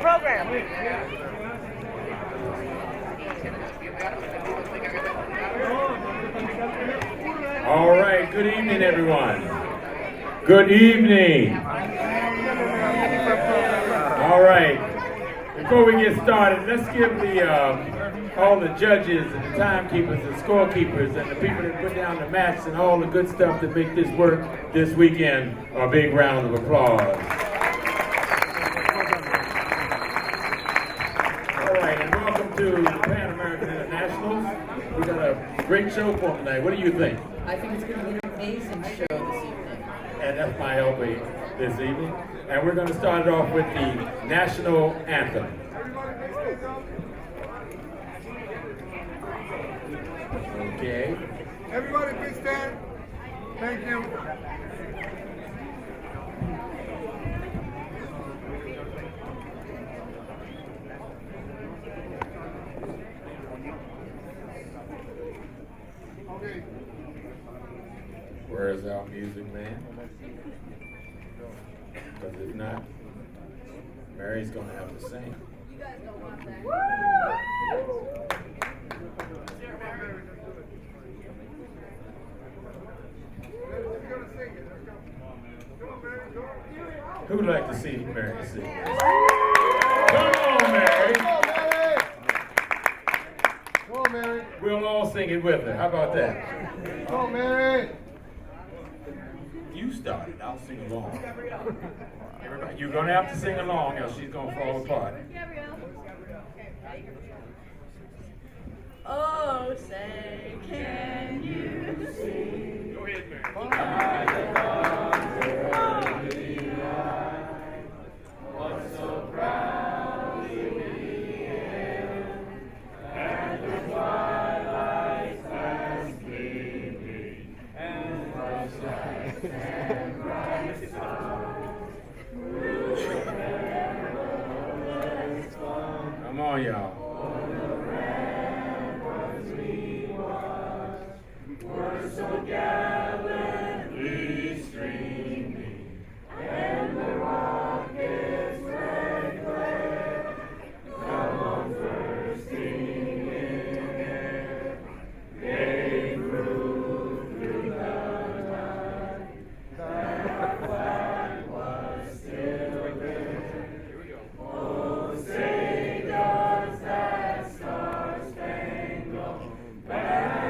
program. All right, good evening, everyone. Good evening. All right, before we get started, let's give all the judges and the timekeepers and scorekeepers and the people that put down the mats and all the good stuff that make this work this weekend a big round of applause. All right, and welcome to the Pan American Internationals. We got a great show for tonight. What do you think? I think it's going to be an amazing show this evening. And that's my LP this evening. And we're going to start it off with the national anthem. Okay. Everybody please stand. Thank you. Okay. Where is our music man? Because if not, Mary's going to have to sing. You guys don't want that. Who would like to see Mary sing? Come on, Mary. Come on, Mary. We'll all sing it with her. How about that? Come on, Mary. You started. I'll sing along. Everybody, you're going to have to sing along, else she's going to fall apart. Oh, say, can you see? Go ahead, Mary. What so proudly we hail, and the twilight fast gleaming, and the bright and bright stars, Come on, y'all. were so gallantly streaming, and the rockets' red glare come on bursting in air. They proved through the night that our flag was still there. Oh, say does that star-spangled banner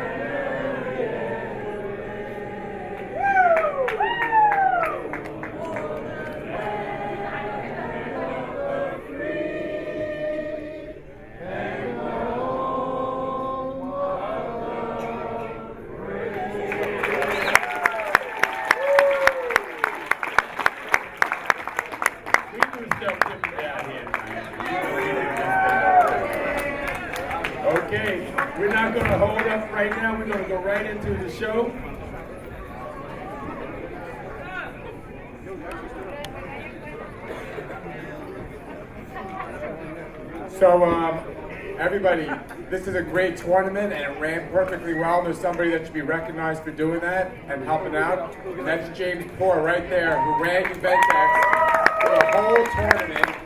Okay, we're not going to hold up right now. We're going to go right into the show. So, everybody, this is a great tournament and it ran perfectly well. There's somebody that should be recognized for doing that and helping out. And that's James Poor right there, who ran Juventus for the whole tournament.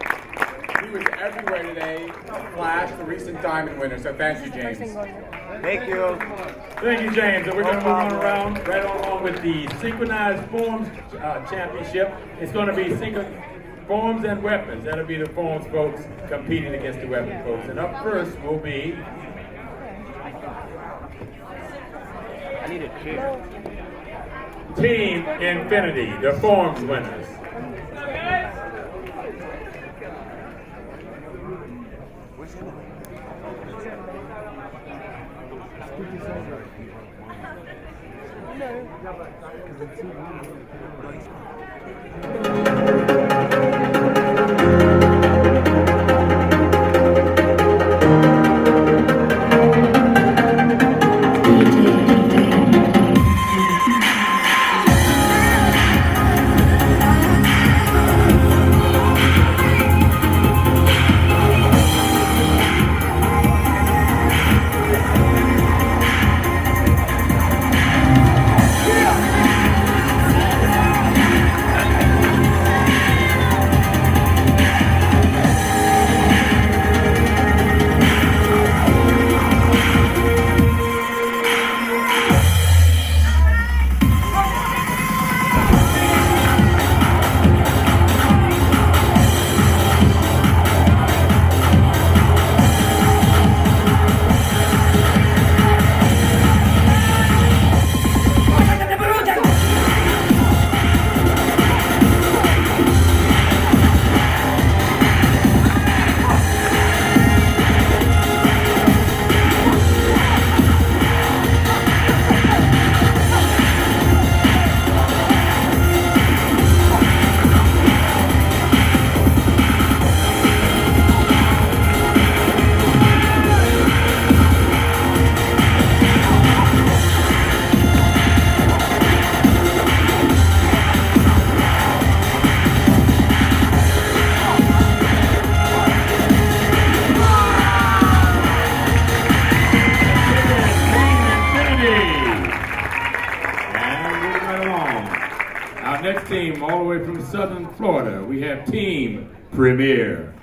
He was everywhere today. Flash, the recent diamond winner. So thank you, James. Thank you. Thank you, James. And we're going to move on around right along with the Synchronized Forms Championship. It's going to be Forms and Weapons. That'll be the Forms folks competing against the Weapon folks. And up first will be... I need a chair. Team Infinity, the Forms winners. next team, all the way from Southern Florida, we have Team Premier.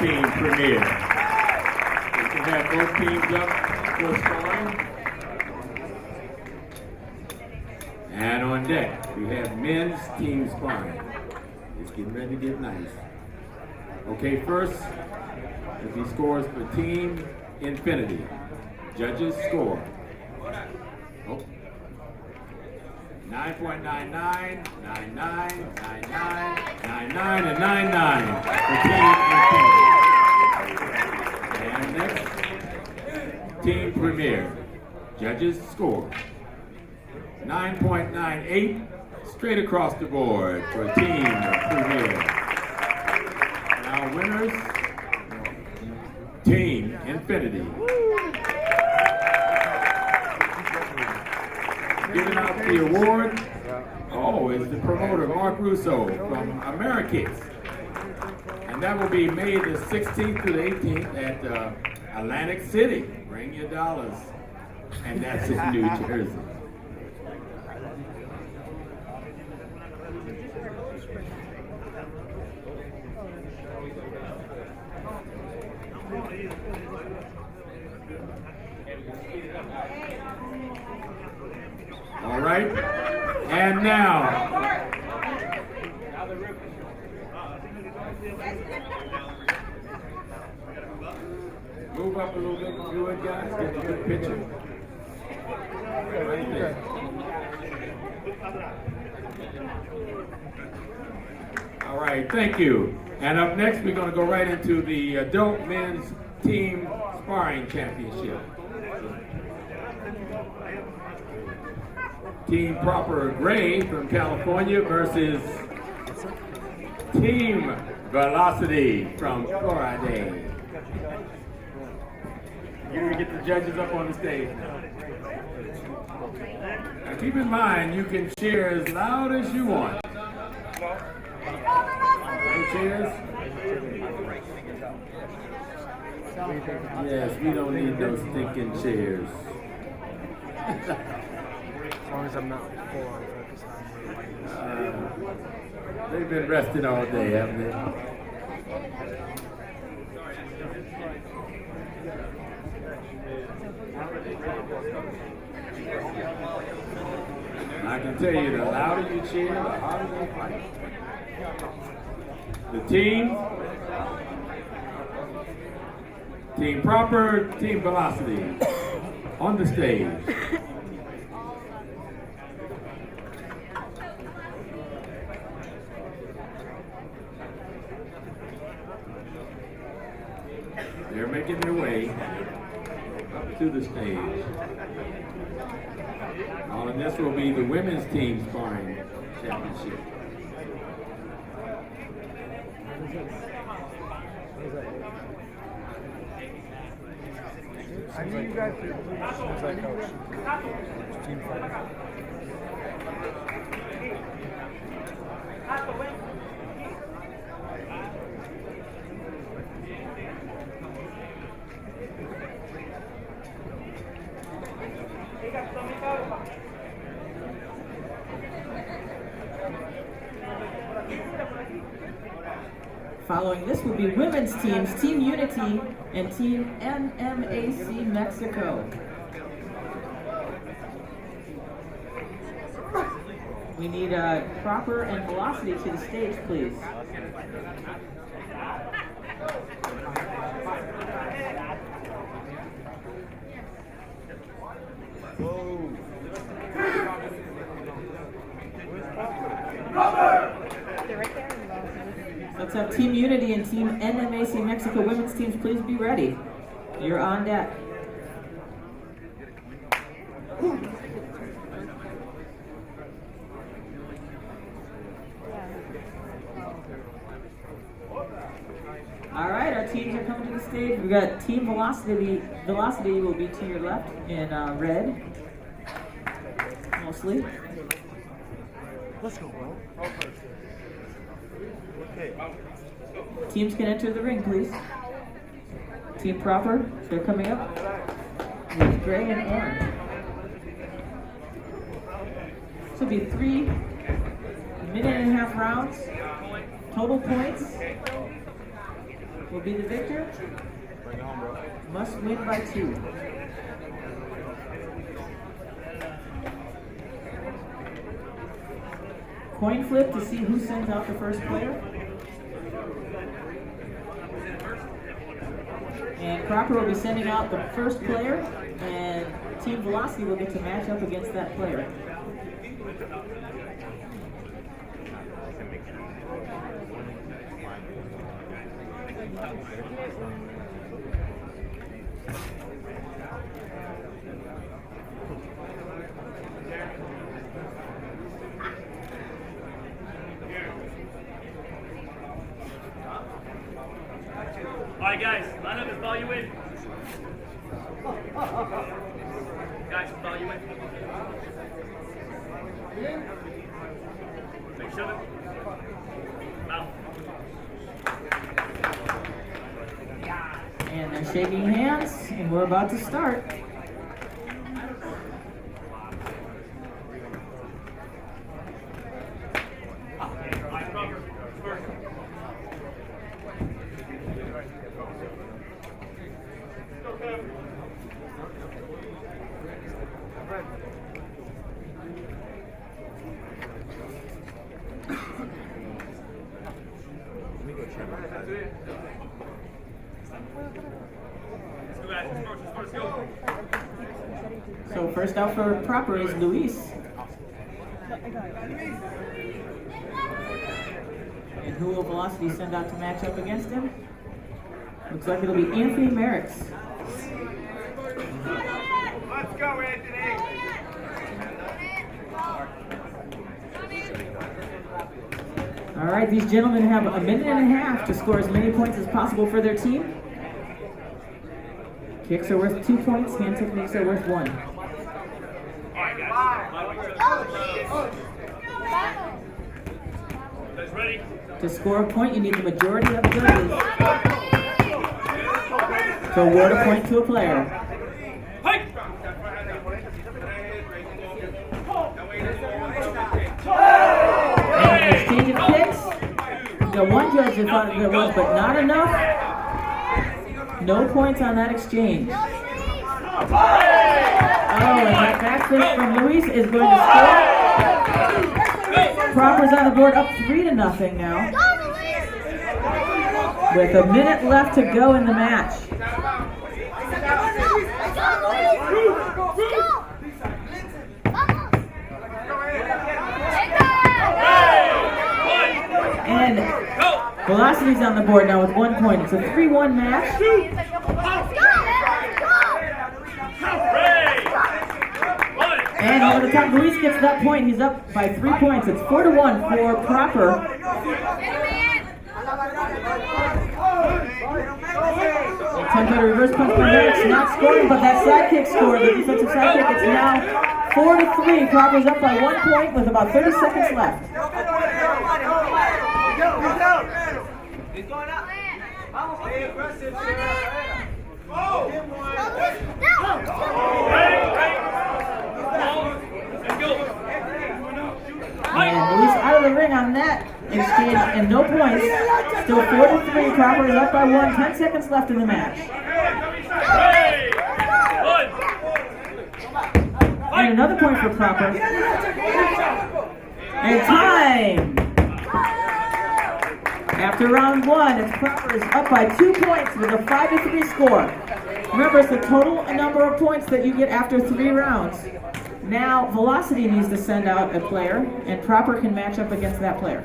Team Premier. We can have both teams up for sparring. And on deck, we have men's team sparring. It's getting ready to get nice. Okay, first, if he scores for Team Infinity. Judges score. Oh. 9.99, 99, 99, 99, and 99 for Team Infinity. And next, Team Premier. Judges score. 9.98, straight across the board for Team Premier. Now winners, Team Infinity. Giving out the award, is the promoter, Mark Russo from Americans. And that will be May the 16th through the 18th at Atlantic City. Bring your dollars. And that's in New Jersey. All right, and now, move up a little bit and do it, guys. Get a good picture. Right there. All right, thank you. And up next, we're going to go right into the Adult Men's Team Sparring Championship. Team Proper Gray from California versus Team Velocity from Florida. You're going to get the judges up on the stage now. Now keep in mind, you can cheer as loud as you want. No cheers? Yes, we don't need those stinking chairs. As long as I'm not full on focus on They've been resting all day, haven't they? I can tell you, the louder you cheer, the harder they fight. The Team Proper, Team Velocity, on the stage. way up to the stage. And this will be the women's team sparring championship. I knew you guys could. Seems like coach. Team fight. Following this will be women's teams, Team Unity and Team NMAC Mexico. We need Proper and Velocity to the stage, please. Let's have Team Unity and Team NMAC Mexico women's teams please be ready. You're on deck. All right, our teams are coming to the stage. We've got Team Velocity. Velocity will be to your left in red, mostly. Let's go, bro. Okay. Teams can enter the ring, please. Team Proper, they're coming up with gray and orange. This will be 3 minute-and-a-half rounds. Total points will be the victor. Bring it home, bro. Must win by 2. Coin flip to see who sends out the first player. And Proper will be sending out the first player, and Team Velocity will get to match up against that player. Alright guys, line up and follow you in. Guys, follow you in. Make shove it. Out. And they're shaking hands, and we're about to start. Alright, Proper. First. So first out for Proper is Luis. And who will Velocity send out to match up against him? Looks like it'll be Anthony Merrick's. Let's go, Anthony! All right, these gentlemen have a minute and a half to score as many points as possible for their team. Kicks are worth 2 points, hand techniques are worth 1. Alright, guys. Ready? To score a point, you need the majority of judges to award a point to a player. Hey! And an exchange of kicks. The one judge thought there was, but not enough. No points on that exchange. Oh, and that back fist from Luis is going to score. Proper's on the board, up 3-0 now. With a minute left to go in the match. And Velocity's on the board now with 1 point. It's a 3-1 match. by the time Luis gets that point, he's up by 3 points. It's 4-1 for Proper. Attempt at a reverse punch by Max, not scoring, but that side kick scored. The defensive side kick. It's now 4-3. Proper's up by 1 point with about 30 seconds left. He's going up. And Luis out of the ring on that exchange and no points. Still 4-3. Proper is up by 1. 10 seconds left in the match. And another point for Proper. And time! After round 1, it's Proper is up by 2 points with a 5-3 score. Remember, it's the total number of points that you get after 3 rounds. Now, Velocity needs to send out a player, and Proper can match up against that player.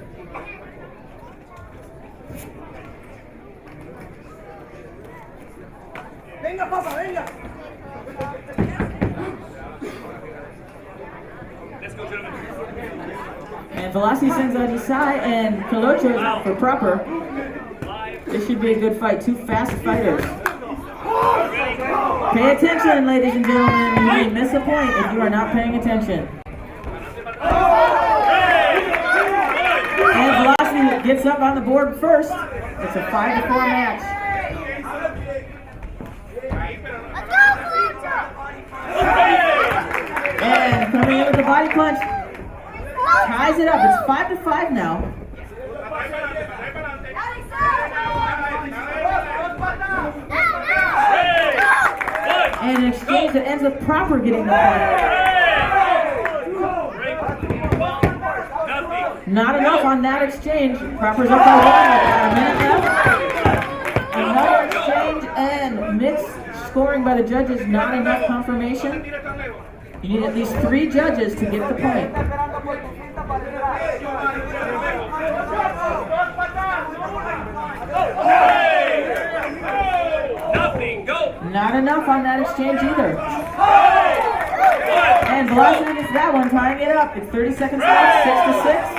Venga, papa, venga. Let's go, gentlemen. And Velocity sends out Isai and Colocho for Proper. This should be a good fight. 2 fast fighters. Pay attention, ladies and gentlemen. You may miss a point if you are not paying attention. And Velocity gets up on the board first. It's a 5-4 match. And coming in with the body punch. Ties it up. It's 5-5 now. And an exchange that ends with Proper getting the point. Not enough on that exchange. Proper's up by 1 with about a minute left. Another exchange and mixed scoring by the judges. Not enough confirmation. You need at least 3 judges to get the point. Not enough on that exchange either. And Velocity gets that one, tying it up. It's 30 seconds left, 6-6.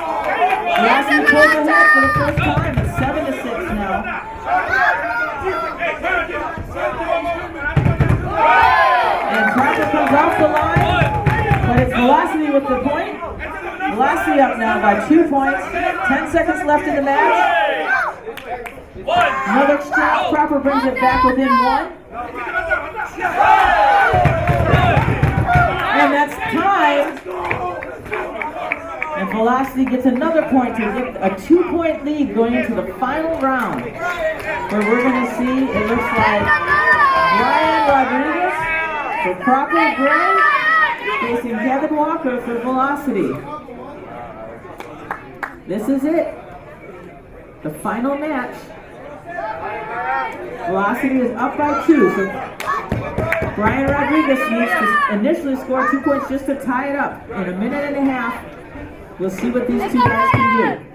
Velocity pulls ahead for the first time. It's 7-6 now. And Proper comes off the line, but it's Velocity with the point. Velocity up now by 2 points. 10 seconds left in the match. Another exchange. Proper brings it back within 1. And that's time. And Velocity gets another point to get a 2-point lead going into the final round, where we're going to see, it looks like Brian Rodriguez for Proper Gray facing Kevin Walker for Velocity. This is it. The final match. Velocity is up by 2, so Brian Rodriguez needs to initially score 2 points just to tie it up. In a minute and a half, we'll see what these 2 guys can do.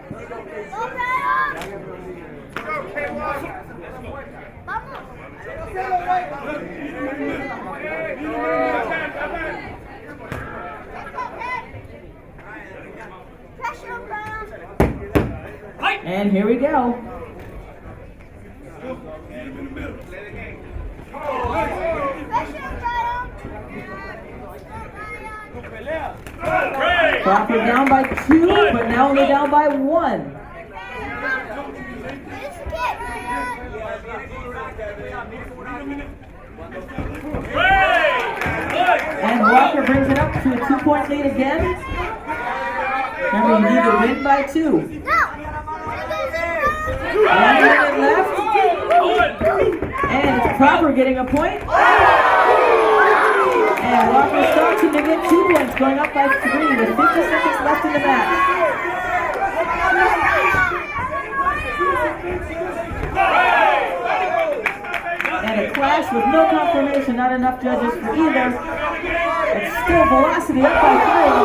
And here we go. Proper down by 2, but now only down by 1. And Walker brings it up to a 2-point lead again. Remember, you need to win by 2. 1 minute left. And it's Proper getting a point. And Walker starts him to get 2 points, going up by 3 with 50 seconds left in the match. And a clash with no confirmation, not enough judges for either. It's still Velocity up by 3.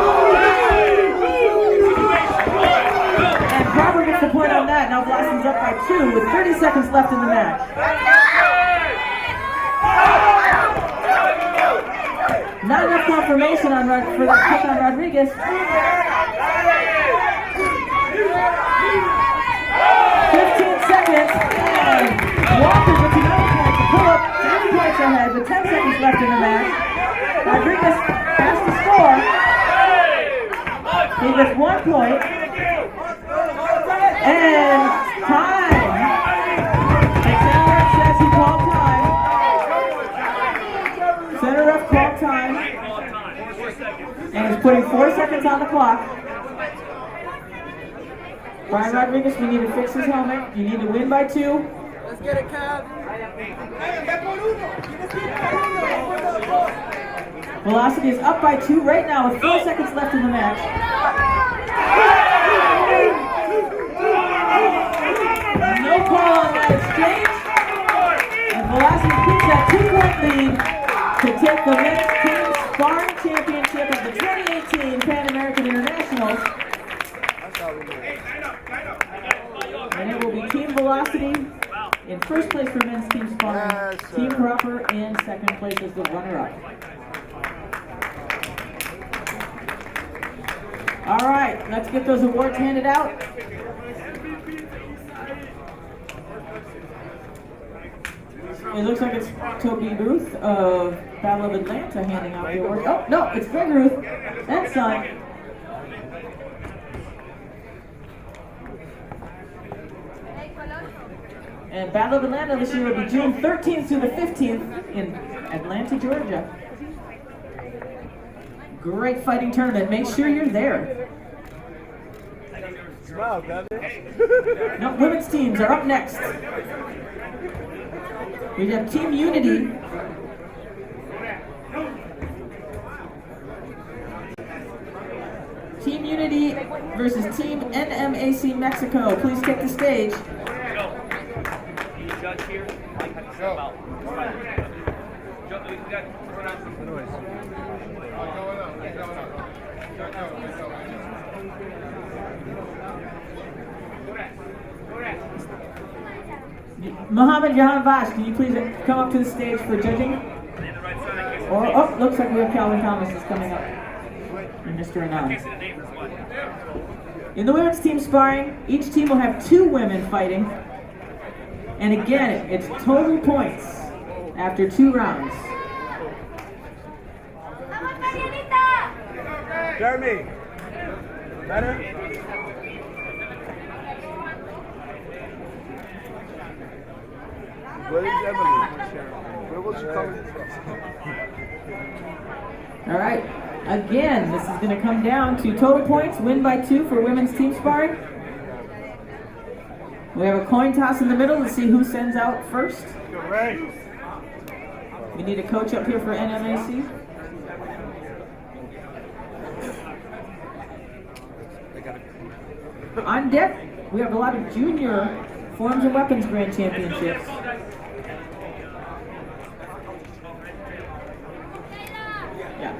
And Proper gets the point on that. Now Velocity's up by 2 with 30 seconds left in the match. Not enough confirmation on for that kick on Rodriguez. 15 seconds. And Walker gets another point to pull up 10 points ahead with 10 seconds left in the match. Rodriguez has to score. He gets 1 point. And time. The center ref says he called time. Center ref called time. And is putting 4 seconds on the clock. Brian Rodriguez, we need to fix his helmet. You need to win by 2. Let's get it, Cav. Velocity is up by 2 right now with 4 seconds left in the match. No call on that exchange. And Velocity keeps that 2-point lead to take the men's team sparring championship of the 2018 Pan American Internationals. And it will be Team Velocity in first place for men's team sparring, Yes, Team Proper in second place as the runner-up. All right, let's get those awards handed out. It looks like it's Toby Ruth of Battle of Atlanta handing out the award. Oh, no, it's Greg Ruth and son. And Battle of Atlanta this year will be June 13th through the 15th in Atlanta, Georgia. Great fighting tournament. Make sure you're there. Smile, got it. No, women's teams are up next. We have Team Unity. Team Unity versus Team NMAC Mexico. Please take the stage. Judge here, Mike had to step out. Judge, we got turn on some noise. Mohammed Jahan Vash, can you please come up to the stage for judging? Or, oh, looks like we have Calvin Thomas is coming up. And Mr. Anand. In the women's team sparring, each team will have 2 women fighting. And again, it's total points after 2 rounds. Jeremy. Better? Where is Emily? Where was she coming from? All right. Again, this is going to come down to total points, win by 2 for women's team sparring. We have a coin toss in the middle to see who sends out first. We need a coach up here for NMAC. On deck, we have a lot of junior Forms and Weapons Grand Championships. Yeah.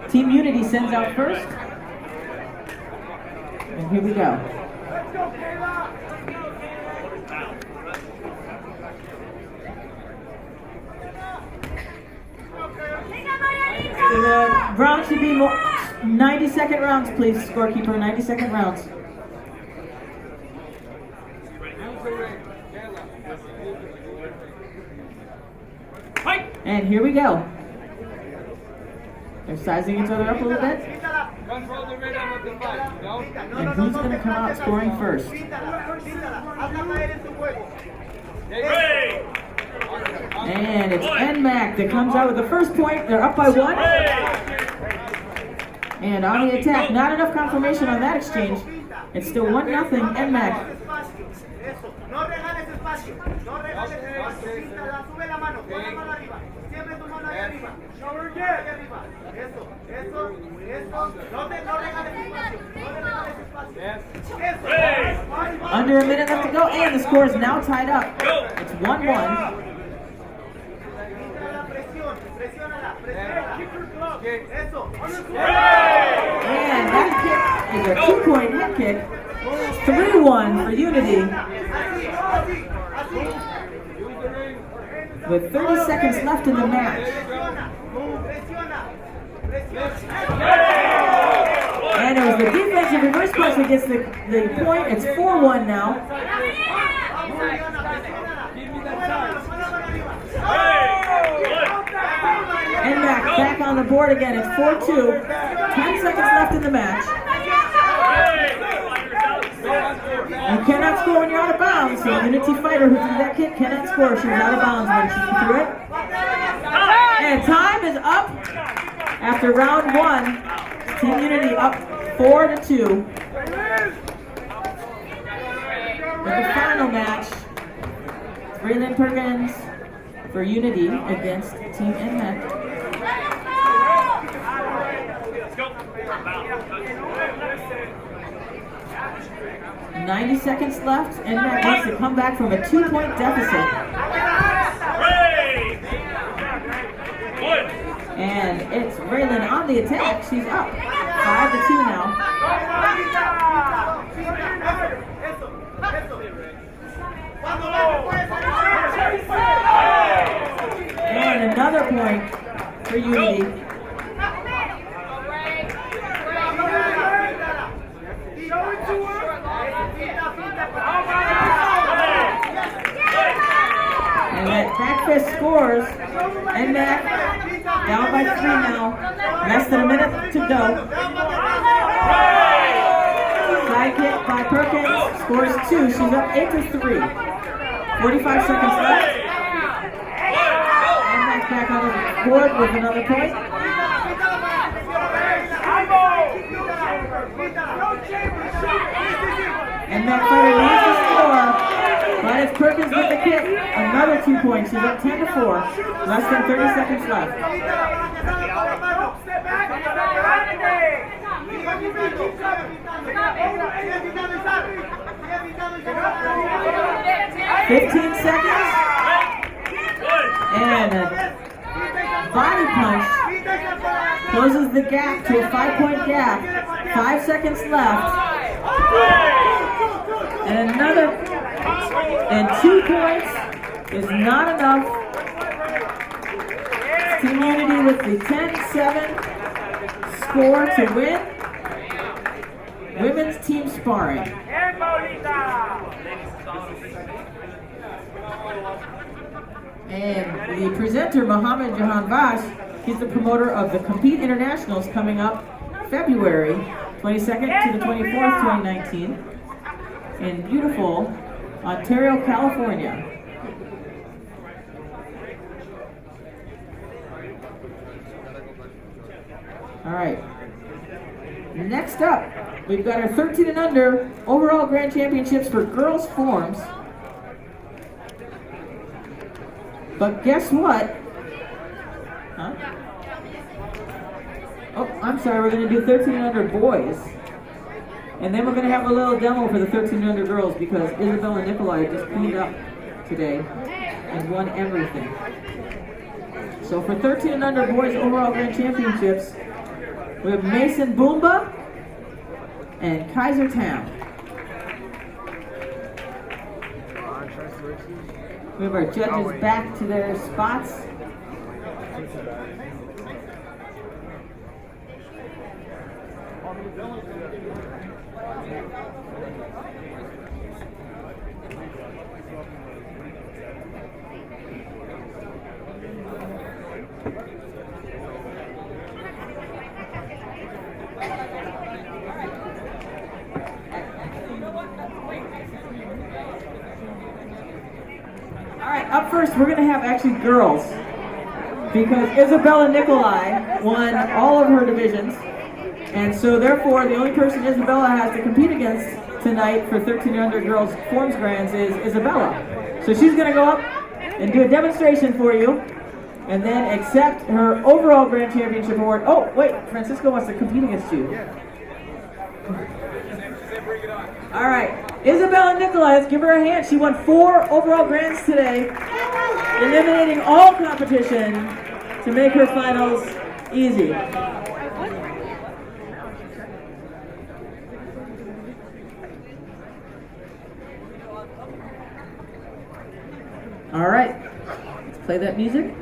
Team Unity sends out first. And here we go. The rounds should be 90-second rounds, please, scorekeeper. 90-second rounds. And here we go. They're sizing each other up a little bit. And who's going to come out scoring first? And it's NMAC that comes out with the first point. They're up by 1. And on the attack, not enough confirmation on that exchange. It's still 1-0 NMAC. Under a minute left to go, and the score is now tied up. It's 1-1. And that kick is a 2-point head kick. 3-1 for Unity. With 30 seconds left in the match. And it was the defensive reverse punch that gets the point. It's 4-1 now. And back on the board again. It's 4-2. 10 seconds left in the match. You cannot score when you're out of bounds. So the Unity fighter who threw that kick cannot score. She was out of bounds when she threw it. And time is up after round 1. Team Unity up 4-2. For the final match, Braylon Perkins for Unity against Team NMAC. 90 seconds left. NMAC needs to come back from a 2-point deficit. And it's Braylon on the attack. She's up 5-2 now. And another point for Unity. And that back fist scores. And that down by 3 now. Less than a minute to go. Side kick by Perkins. Scores 2. She's up 8-3. 45 seconds left. And that's back on the board with another point. And that fighter needs to score. But it's Perkins with the kick. Another 2 points. She's up 10-4. Less than 30 seconds left. 15 seconds. And a body punch closes the gap to a 5-point gap. 5 seconds left. And another, and 2 points is not enough. Team Unity with the 10-7 score to win. Women's team sparring. And the presenter, Mohammed Jahan Vash, he's the promoter of the Compete Internationals coming up February 22nd to the 24th, 2019 in beautiful Ontario, California. All right. Next up, we've got our 13 and under overall grand championships for girls forms. But guess what? Huh? Oh, I'm sorry, we're going to do 13 and under boys. And then we're going to have a little demo for the 13 and under girls because Isabella Nicolai just cleaned up today and won everything. So for 13 and under boys overall grand championships, we have Mason Boomba and Kaiser Town. We have our judges back to their spots. All right, up first, we're going to have actually girls because Isabella Nicolai won all of her divisions. And so therefore, the only person Isabella has to compete against tonight for 13 and under girls forms grands is Isabella. So she's going to go up and do a demonstration for you and then accept her overall grand championship award. Oh, wait, Francisco wants to compete against you. All right, Isabella Nicolai, let's give her a hand. She won 4 overall grands today, eliminating all competition to make her finals Easy. All right, let's play that music.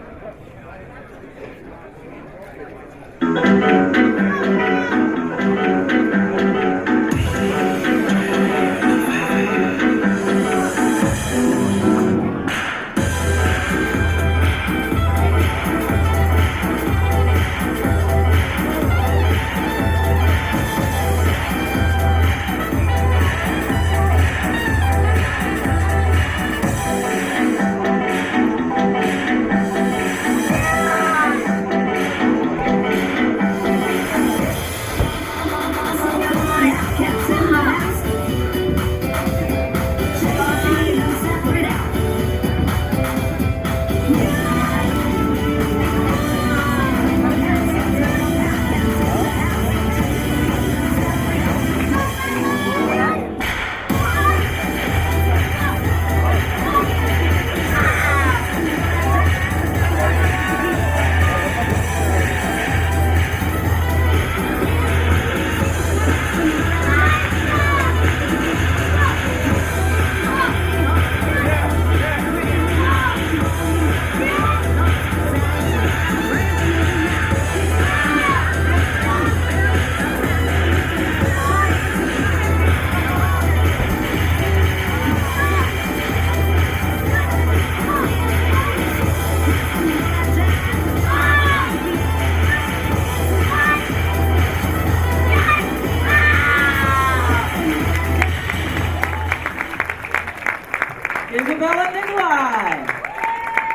Isabella Nikolai.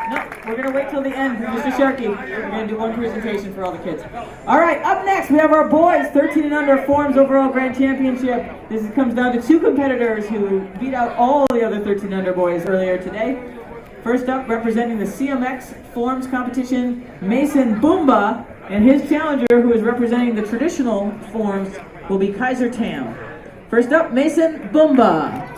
No, we're going to wait till the end for Mr. Sharkey. We're going to do one presentation for all the kids. All right, up next we have our boys 13 and under forms overall grand championship. This comes down to 2 competitors who beat out all the other 13 under boys earlier today. First up, representing the CMX forms competition, Mason Boomba, and his challenger, who is representing the traditional forms, will be Kaiser Tam. First up, Mason Boomba.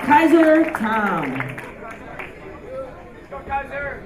Kaiser Tom. Go Kaiser!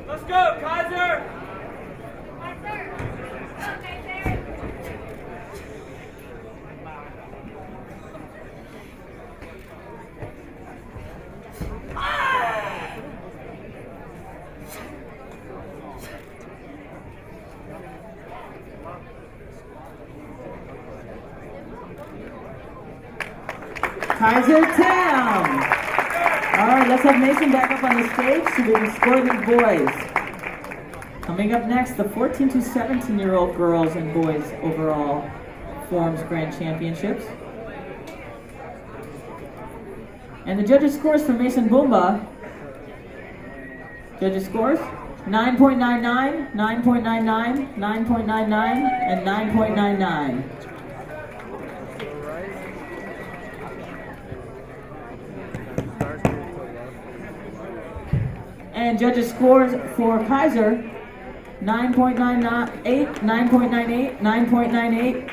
Let's go, Kaiser! Kaiser Tam. All right, let's have Mason back up on the stage so we can score these boys. Coming up next, the 14 to 17-year-old girls and boys overall forms grand championships. And the judges' scores for Mason Boomba. Judges' scores 9.99, 9.99, 9.99, and 9.99. And judges' scores for Kaiser 9.98, 9.98, 9.98.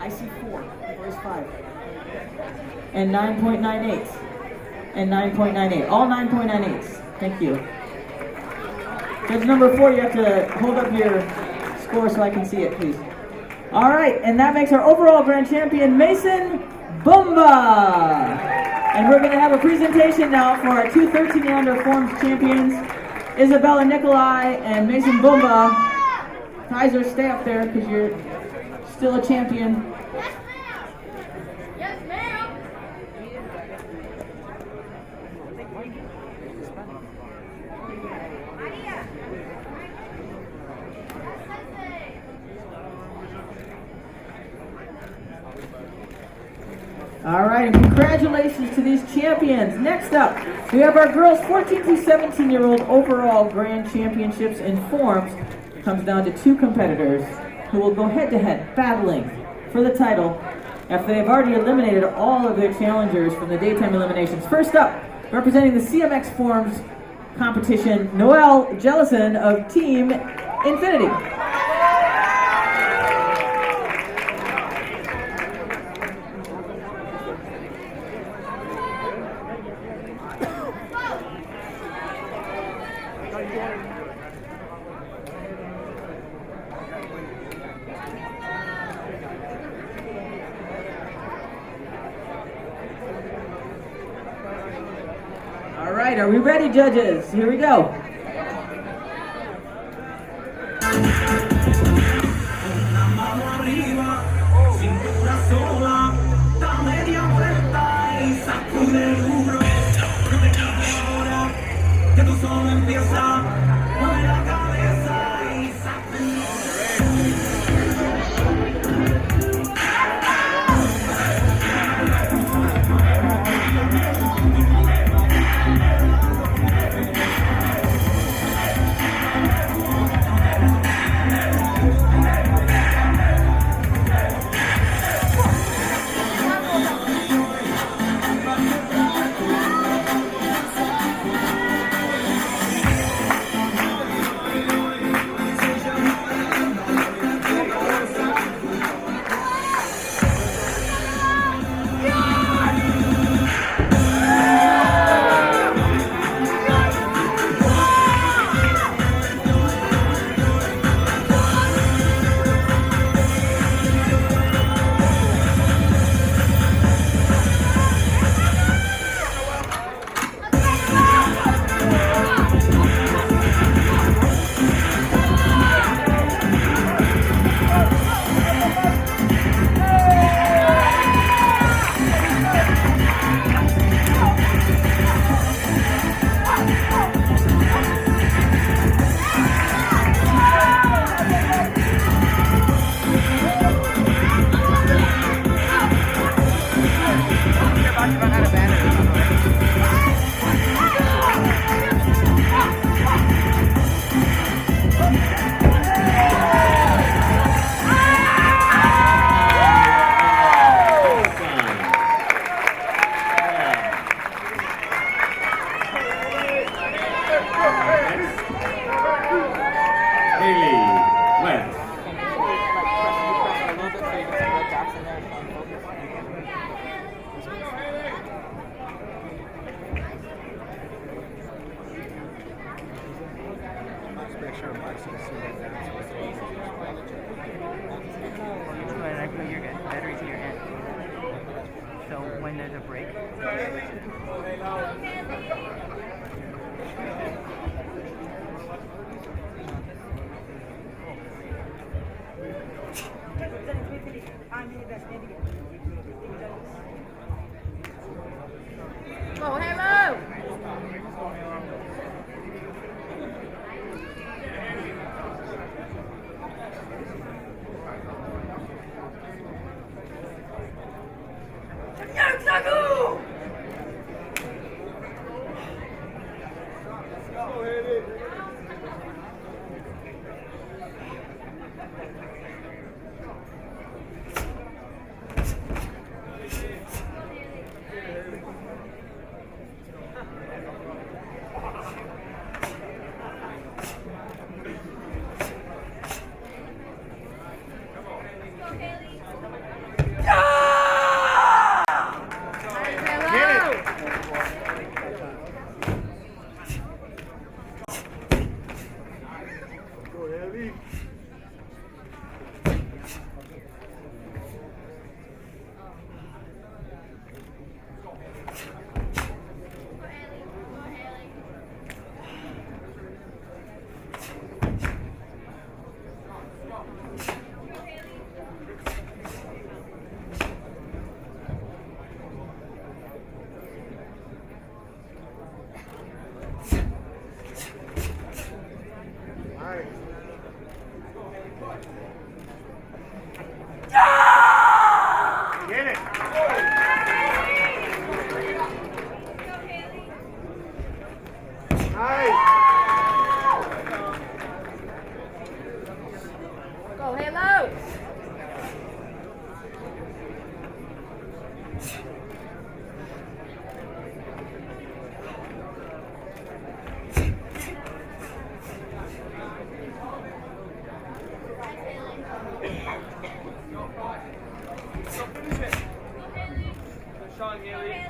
I see 4. Where's 5? And 9.98. And 9.98. All 9.98s. Thank you. Judge number 4, you have to hold up your score so I can see it, please. All right, and that makes our overall grand champion, Mason Boomba. And we're going to have a presentation now for our two 13 and under forms champions, Isabella Nikolai and Mason Boomba. Kaiser, stay up there because you're still a champion. Yes, ma'am. All right, and congratulations to these champions. Next up, we have our girls 14 to 17-year-old overall grand championships in forms. It comes down to 2 competitors who will go head-to-head battling for the title after they've already eliminated all of their challengers from the daytime eliminations. First up, representing the CMX forms competition, Noelle Jellison of Team Infinity. All right, are we ready, judges? Here we go. when there's a break. Oh, hello! Go, hello! Sean Haley.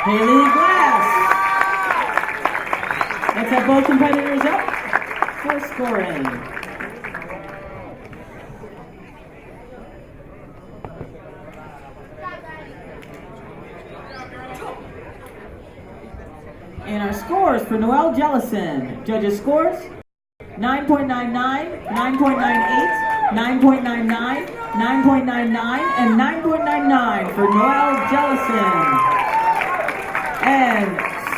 Haley Glass. Let's have both competitors up for scoring. And our scores for Noelle Jellison. Judges' scores 9.99, 9.98, 9.99, 9.99, and 9.99 for Noelle Jellison. And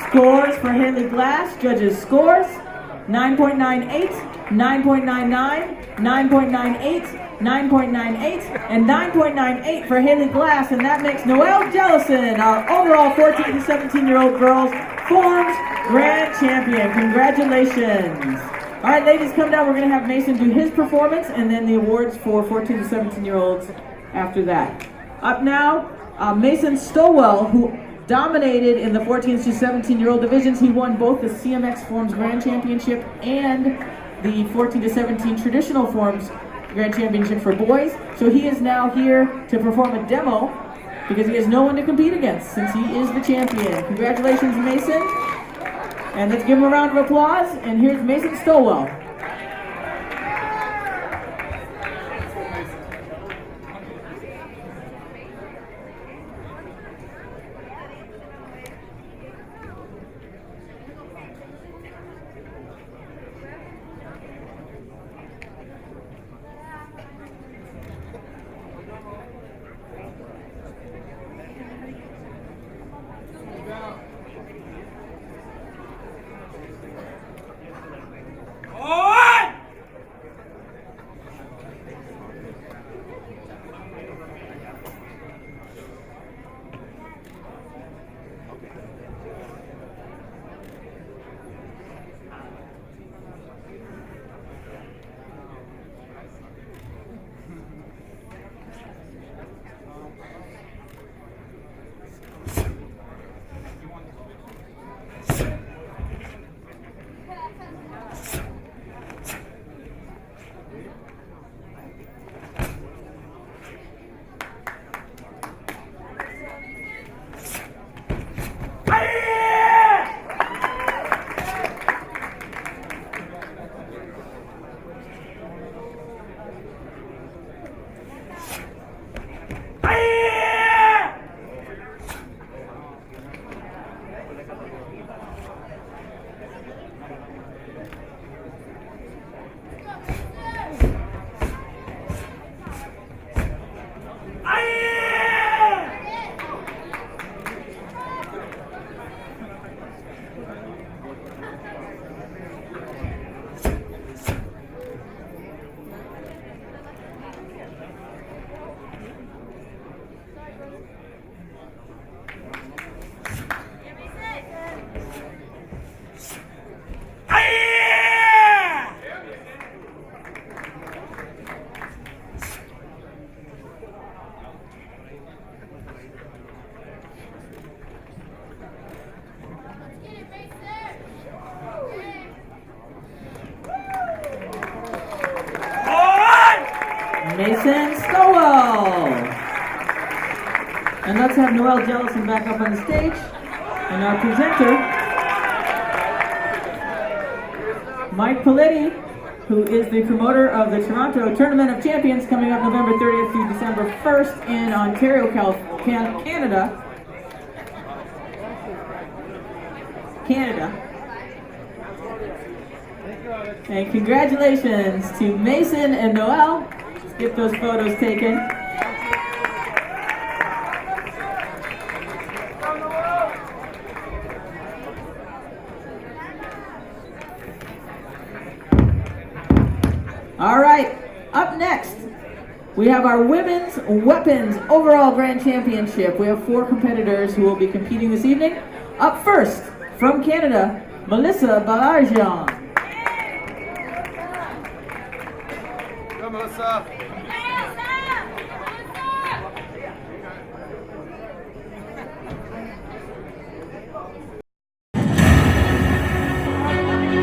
scores for Haley Glass, judges' scores 9.98, 9.99, 9.98, 9.98, and 9.98 for Haley Glass, and that makes Noelle Jellison, our overall 14 to 17-year-old girls Forms Grand Champion. Congratulations. All right, ladies, come down. We're going to have Mason do his performance, and then the awards for 14 to 17-year-olds after that. Up now, Mason Stowell, who dominated in the 14 to 17-year-old divisions. He won both the CMX Forms Grand Championship and the 14 to 17 Traditional Forms Grand Championship for boys. So he is now here to perform a demo because he has no one to compete against since he is the champion. Congratulations, Mason. And let's give him a round of applause. And here's Mason Stowell. Oh! have Noelle Jellison back up on the stage. And our presenter, Mike Paletti, who is the promoter of the Toronto Tournament of Champions, coming up November 30th through December 1st in Ontario, Canada. And congratulations to Mason and Noelle. Let's get those photos taken. All right, up next, we have our Women's Weapons Overall Grand Championship. We have 4 competitors who will be competing this evening. Up first, from Canada, Melissa Balarjian. Go, Melissa.